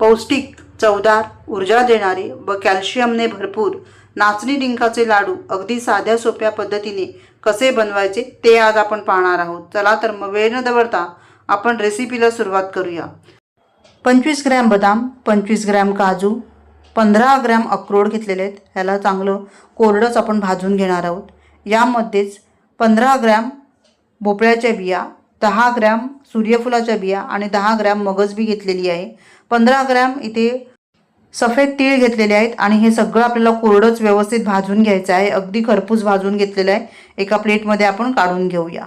पौष्टिक, चवदार, ऊर्जा देणारे व कॅल्शियमने भरपूर नाचणी डिंकाचे लाडू अगदी साध्या सोप्या पद्धतीने कसे बनवायचे ते आज आपण पाहणार आहोत। चला तर मग वेळ न दवडता आपण रेसिपीला सुरुवात करूया। 25 ग्रॅम बदाम, 25 ग्रॅम काजू, 15 ग्रॅम अक्रोड घेतलेले आहेत। ह्याला चांगलं कोरडंच आपण भाजून घेणार आहोत। यामध्येच 15 ग्रॅम भोपळ्याच्या बिया, 10 ग्रॅम सूर्यफुलाच्या बिया आणि 10 ग्रॅम मगज बी घेतलेली आहे। 15 ग्रॅम इथे सफेद तीळ घेतलेले आहेत आणि हे सगळं आपल्याला कोरडंच व्यवस्थित भाजून घ्यायचं आहे। अगदी खरपूस भाजून घेतलेलं आहे। एका प्लेटमध्ये आपण काढून घेऊया।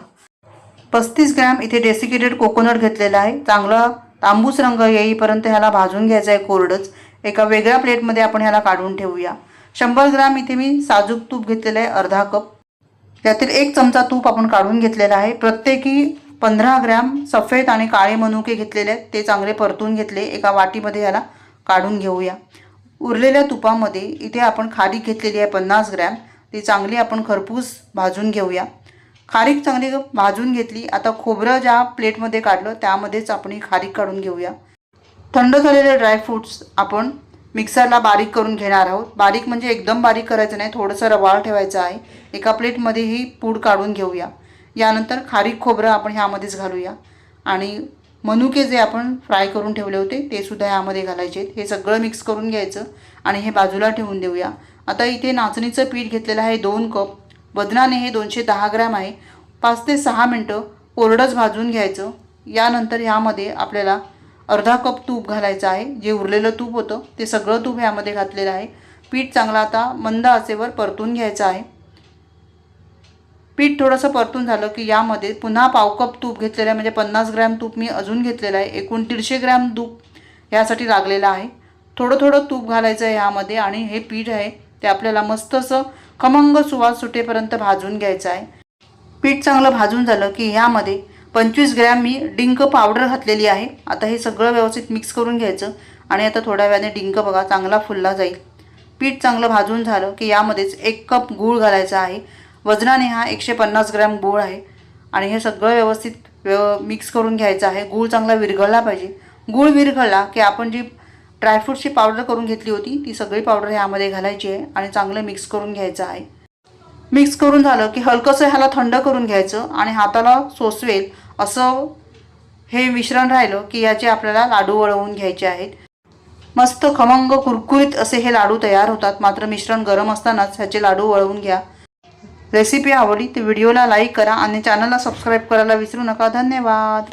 35 ग्रॅम इथे डेसिकेटेड कोकोनट घेतलेला आहे। चांगला तांबूस रंग येईपर्यंत ह्याला भाजून घ्यायचं आहे कोरडंच। एका वेगळ्या प्लेटमध्ये आपण ह्याला काढून ठेवूया। 100 ग्रॅम इथे मी साजूक तूप घेतलेलं आहे, अर्धा कप। त्यातील 1 चमचा तूप आपण काढून घेतलेला आहे। प्रत्येकी 15 ग्रॅम सफेद आणि काळे मनुके घेतलेले आहेत, ते चांगले परतून घेतले। एका वाटीमध्ये ह्याला काढून घेऊया। उरलेल्या तुपामध्ये इथे आपण खारीक घेतलेली आहे 50 ग्रॅम, ती चांगली आपण खरपूस भाजून घेऊया। खारीक चांगली भाजून घेतली। आता खोबरं ज्या प्लेटमध्ये काढलं त्यामध्येच आपण ही खारीक काढून घेऊया। थंड झालेले ड्रायफ्रूट्स आपण मिक्सरला बारीक करून घेणार आहोत। बारीक म्हणजे एकदम बारीक करायचं नाही, थोडंसं रवाळ ठेवायचं आहे। एका प्लेटमध्ये ही पूड काढून घेऊया। यानंतर खारीक खोबरं आपण ह्यामध्येच घालूया आणि मनुके जे आपण फ्राय करून ठेवले होते ते सुद्धा यामध्ये घालायचे। हे सगळं मिक्स करून घ्यायचं आणि हे बाजूला ठेवून देऊया। आता इथे नाचणीचं पीठ घेतलेलं आहे 2 कप, वजनाने हे 210 ग्रॅम आहे। 5 ते 6 मिनटं कोरडंच भाजून घ्यायचं। यानंतर ह्यामध्ये आपल्याला अर्धा कप तूप घालायचं आहे। जे उरलेलं तूप होतं ते सगळं तूप ह्यामध्ये घातलेलं आहे। पीठ चांगलं आता मंद आचेवर परतून घ्यायचं आहे। पीठ थोडंसं परतून झालं की यामध्ये पुन्हा पाव कप तूप घेतलेलं आहे, म्हणजे 50 ग्रॅम तूप मी अजून घेतलेलं आहे। एकूण 150 ग्रॅम तूप यासाठी लागलेलं आहे। थोडं थोडं तूप घालायचं आहे यामध्ये आणि हे पीठ आहे ते आपल्याला मस्त असं खमंग सुवास सुटेपर्यंत भाजून घ्यायचं आहे। पीठ चांगलं भाजून झालं की यामध्ये 25 ग्रॅम मी डिंक पावडर घातलेली आहे। आता हे सगळं व्यवस्थित मिक्स करून घ्यायचं आणि आता थोड्या वेळाने डिंक बघा चांगला फुलला जाईल। पीठ चांगलं भाजून झालं की यामध्येच 1 कप गूळ घालायचा आहे। वजनाने हा 150 ग्रॅम गूळ आहे आणि हे सगळं व्यवस्थित मिक्स करून घ्यायचं आहे। गूळ चांगला विरघळला पाहिजे। गूळ विरघळला की आपण जी ड्रायफ्रूटची पावडर करून घेतली होती ती सगळी पावडर ह्यामध्ये घालायची आहे आणि चांगलं मिक्स करून घ्यायचं आहे। मिक्स करून झालं की हलकंसं ह्याला थंड करून घ्यायचं आणि हाताला सोसवेल असं हे मिश्रण राहिलं की याचे आपल्याला लाडू वळवून घ्यायचे आहेत। मस्त खमंग कुरकुरीत असे हे लाडू तयार होतात। मात्र मिश्रण गरम असतानाच ह्याचे लाडू वळवून घ्या। रेसिपी आवडली तर व्हिडिओला लाईक करा आणि चॅनलला सबस्क्राईब करायला विसरू नका। धन्यवाद।